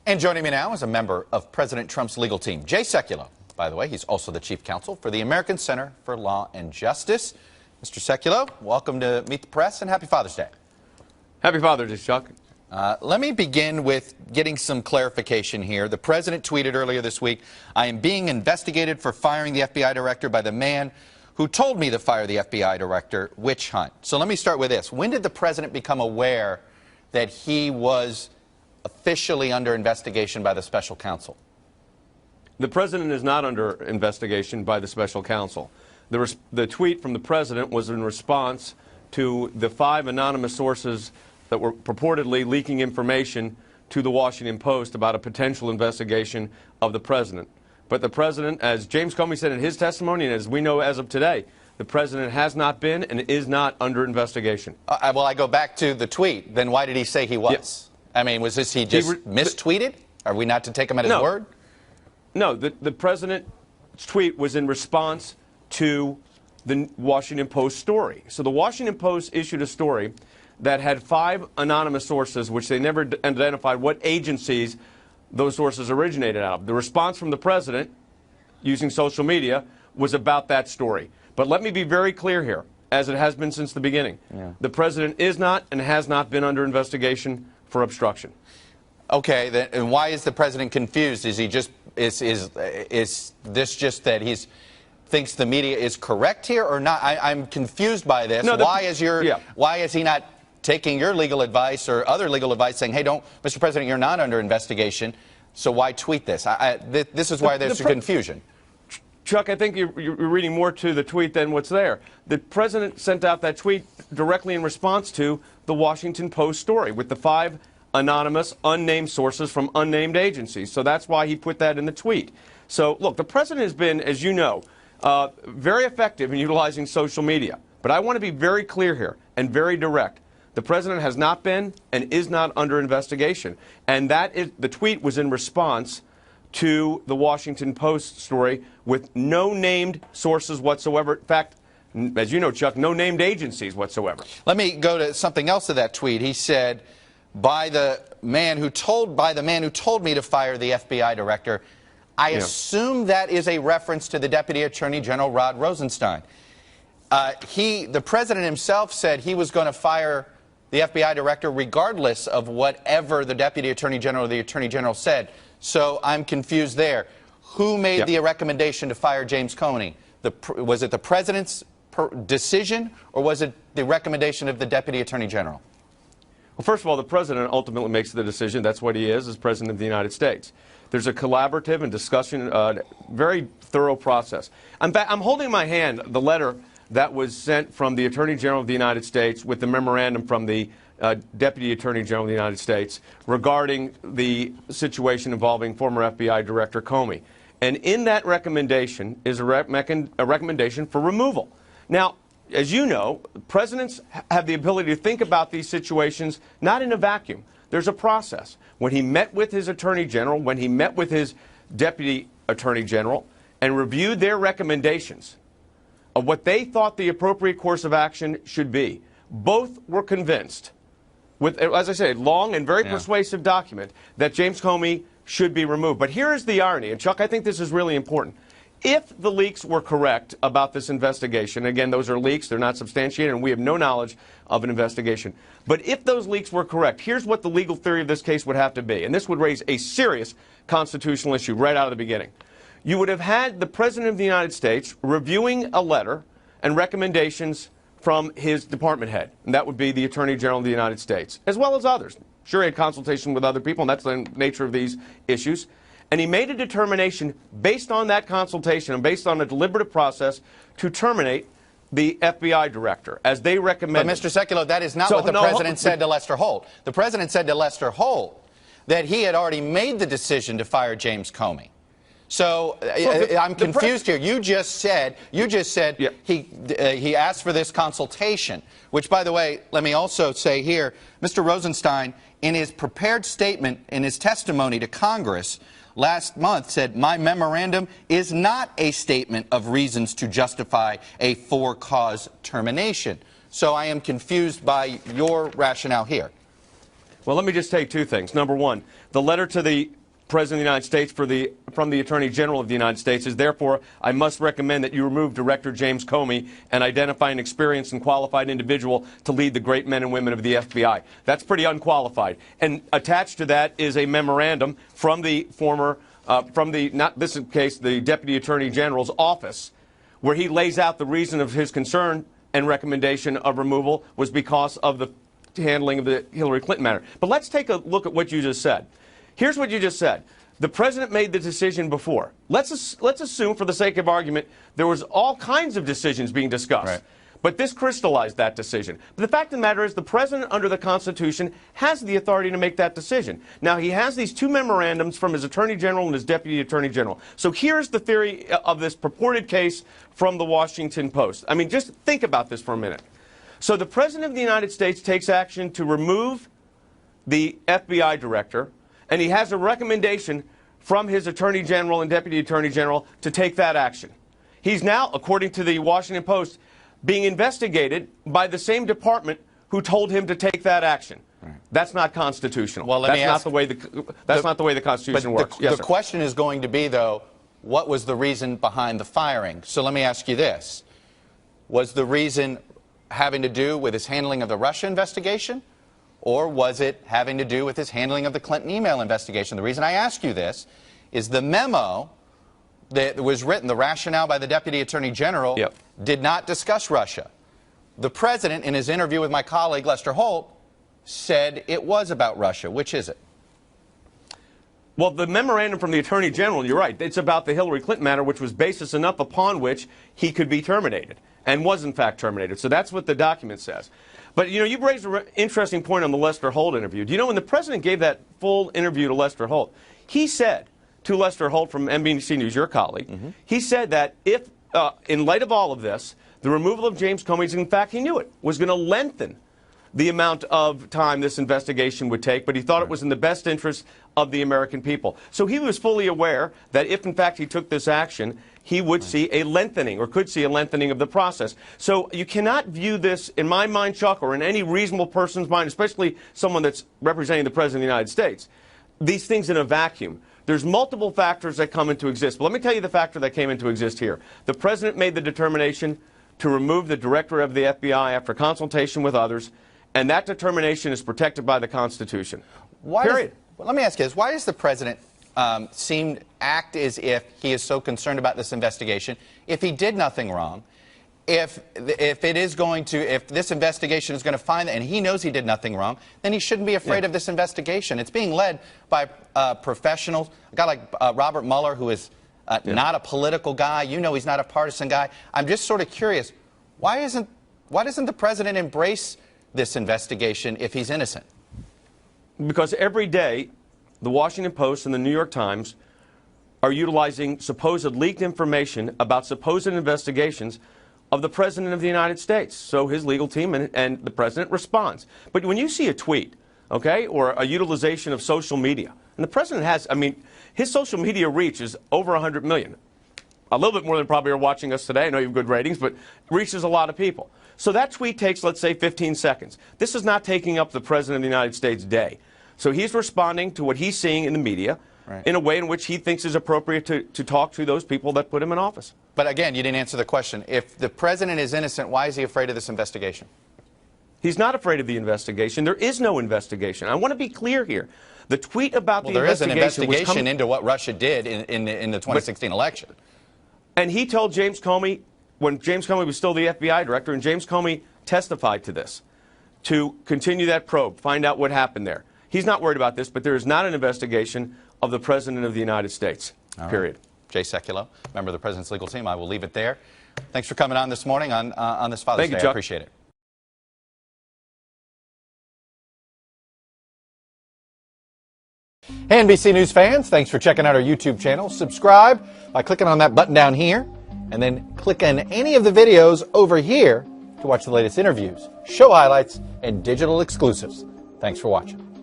And joining me now is a member of President Trump's legal team, Jay Sekulow. By the way, he's also the chief counsel for the American Center for Law and Justice. Mr. Sekulow, welcome to Meet the Press and happy Father's Day. Happy Father's Day, Chuck. Let me begin with getting some clarification here. The president tweeted earlier this week, "I am being investigated for firing the FBI director by the man who told me to fire the FBI director, witch hunt." So let me start with this. When did the president become aware that he was officially under investigation by the special counsel? The president is not under investigation by the special counsel. The tweet from the president was in response to the 5 anonymous sources that were purportedly leaking information to the Washington Post about a potential investigation of the president. But the president, as James Comey said in his testimony, and as we know as of today, the president has not been and is not under investigation. Well, I go back to the tweet. Then why did he say he was? Yeah. I mean, was this he just mistweeted? Are we not to take him at his word? No, the president's tweet was in response to the Washington Post story. So the Washington Post issued a story that had 5 anonymous sources, which they never identified what agencies those sources originated out of. The response from the president, using social media, was about that story. But let me be very clear here, as it has been since the beginning. Yeah. The president is not and has not been under investigation for obstruction. Okay, then, and why is the president confused? Is he just is this just that he thinks the media is correct here or not? I'm confused by this. No, why is he not taking your legal advice or other legal advice, saying, "Hey, don't, Mr. President, you're not under investigation, so why tweet this?" This is why there's confusion. Chuck, I think you're reading more to the tweet than what's there. The president sent out that tweet directly in response to the Washington Post story with the 5 anonymous, unnamed sources from unnamed agencies. So that's why he put that in the tweet. So, look, the president has been, as you know, very effective in utilizing social media. But I want to be very clear here and very direct. The president has not been and is not under investigation. And the tweet was in response to the Washington Post story with no named sources whatsoever. In fact, as you know, Chuck, no named agencies whatsoever. Let me go to something else of that tweet. He said, by the man who told me to fire the FBI director. I assume that is a reference to the Deputy Attorney General Rod Rosenstein. The president himself said he was going to fire the FBI director regardless of whatever the Deputy Attorney General or the Attorney General said. So I'm confused there. Who made the recommendation to fire James Comey? Was it the president's decision or was it the recommendation of the Deputy Attorney General? Well, first of all, the president ultimately makes the decision. That's what he is as president of the United States. There's a collaborative and discussion, very thorough process. I'm holding in my hand the letter that was sent from the Attorney General of the United States with the memorandum from the Deputy Attorney General of the United States regarding the situation involving former FBI Director Comey. And in that recommendation is a recommendation for removal. Now, as you know, presidents have the ability to think about these situations not in a vacuum. There's a process. When he met with his Attorney General, when he met with his Deputy Attorney General and reviewed their recommendations of what they thought the appropriate course of action should be, both were convinced, with, as I say, a long and very persuasive document, that James Comey should be removed. But here is the irony, and Chuck, I think this is really important. If the leaks were correct about this investigation, again, those are leaks, they're not substantiated, and we have no knowledge of an investigation. But if those leaks were correct, here's what the legal theory of this case would have to be. And this would raise a serious constitutional issue right out of the beginning. You would have had the President of the United States reviewing a letter and recommendations from his department head, and that would be the Attorney General of the United States, as well as others. Sure, he had consultation with other people, and that's the nature of these issues. And he made a determination based on that consultation and based on a deliberative process to terminate the FBI director, as they recommended. But, Mr. Sekulow, that is not what the president said to Lester Holt. The president said to Lester Holt that he had already made the decision to fire James Comey. So I'm confused here. You just said he asked for this consultation, which, by the way, let me also say here, Mr. Rosenstein, in his prepared statement, in his testimony to Congress last month, said, "My memorandum is not a statement of reasons to justify a for-cause termination." So I am confused by your rationale here. Well, let me just take two things. Number one, the letter to the President of the United States from the Attorney General of the United States is, therefore, I must recommend that you remove Director James Comey and identify an experienced and qualified individual to lead the great men and women of the FBI. That's pretty unqualified. And attached to that is a memorandum from the former, not this case, the Deputy Attorney General's office, where he lays out the reason of his concern and recommendation of removal was because of the handling of the Hillary Clinton matter. But let's take a look at what you just said. Here's what you just said. The president made the decision before. Let's assume, for the sake of argument, there was all kinds of decisions being discussed. Right. But this crystallized that decision. But the fact of the matter is the president, under the Constitution, has the authority to make that decision. Now, he has these two memorandums from his attorney general and his deputy attorney general. So here's the theory of this purported case from the Washington Post. I mean, just think about this for a minute. So the president of the United States takes action to remove the FBI director, and he has a recommendation from his attorney general and deputy attorney general to take that action. He's now, according to the Washington Post, being investigated by the same department who told him to take that action. Right. That's not constitutional. Well, that's not the way the Constitution works. The question is going to be, though, what was the reason behind the firing? So let me ask you this. Was the reason having to do with his handling of the Russia investigation? Or was it having to do with his handling of the Clinton email investigation? The reason I ask you this is the memo that was written, the rationale by the Deputy Attorney General, did not discuss Russia. The President, in his interview with my colleague Lester Holt, said it was about Russia. Which is it? Well, the memorandum from the Attorney General, you're right, it's about the Hillary Clinton matter, which was basis enough upon which he could be terminated, and was in fact terminated. So that's what the document says. But, you know, you've raised an interesting point on the Lester Holt interview. Do you know when the president gave that full interview to Lester Holt, he said to Lester Holt from NBC News, your colleague, he said that if, in light of all of this, the removal of James Comey, in fact, he knew it, was going to lengthen the amount of time this investigation would take, but he thought it was in the best interest of the American people. So he was fully aware that if, in fact, he took this action, he would see a lengthening, or could see a lengthening of the process. So you cannot view this, in my mind, Chuck, or in any reasonable person's mind, especially someone that's representing the President of the United States, these things in a vacuum. There's multiple factors that come into existence. But let me tell you the factor that came into exist here. The President made the determination to remove the director of the FBI after consultation with others, and that determination is protected by the Constitution. Period. Well, let me ask you this. Why does the President act as if he is so concerned about this investigation if he did nothing wrong? If this investigation is going to find that, and he knows he did nothing wrong, then he shouldn't be afraid of this investigation. It's being led by professionals, a guy like Robert Mueller, who is not a political guy. You know he's not a partisan guy. I'm just sort of curious, why doesn't the President embrace this investigation if he's innocent? Because every day, the Washington Post and the New York Times are utilizing supposed leaked information about supposed investigations of the President of the United States. So his legal team and the President responds. But when you see a tweet, okay, or a utilization of social media, and the President has, I mean, his social media reach is over 100 million. A little bit more than probably are watching us today. I know you have good ratings, but reaches a lot of people. So that tweet takes, let's say, 15 seconds. This is not taking up the President of the United States' day. So he's responding to what he's seeing in the media in a way in which he thinks is appropriate to talk to those people that put him in office. But again, you didn't answer the question. If the President is innocent, why is he afraid of this investigation? He's not afraid of the investigation. There is no investigation. I want to be clear here. The tweet about the investigation... Well, there is an investigation into what Russia did in the 2016 election. And he told James Comey, when James Comey was still the FBI director, and James Comey testified to this, to continue that probe, find out what happened there. He's not worried about this, but there is not an investigation of the President of the United States, period. Jay Sekulow, member of the President's legal team. I will leave it there. Thanks for coming on this morning on this Father's Day. I appreciate it. Hey, NBC News fans, thanks for checking out our YouTube channel. Subscribe by clicking on that button down here, and then click on any of the videos over here to watch the latest interviews, show highlights, and digital exclusives. Thanks for watching.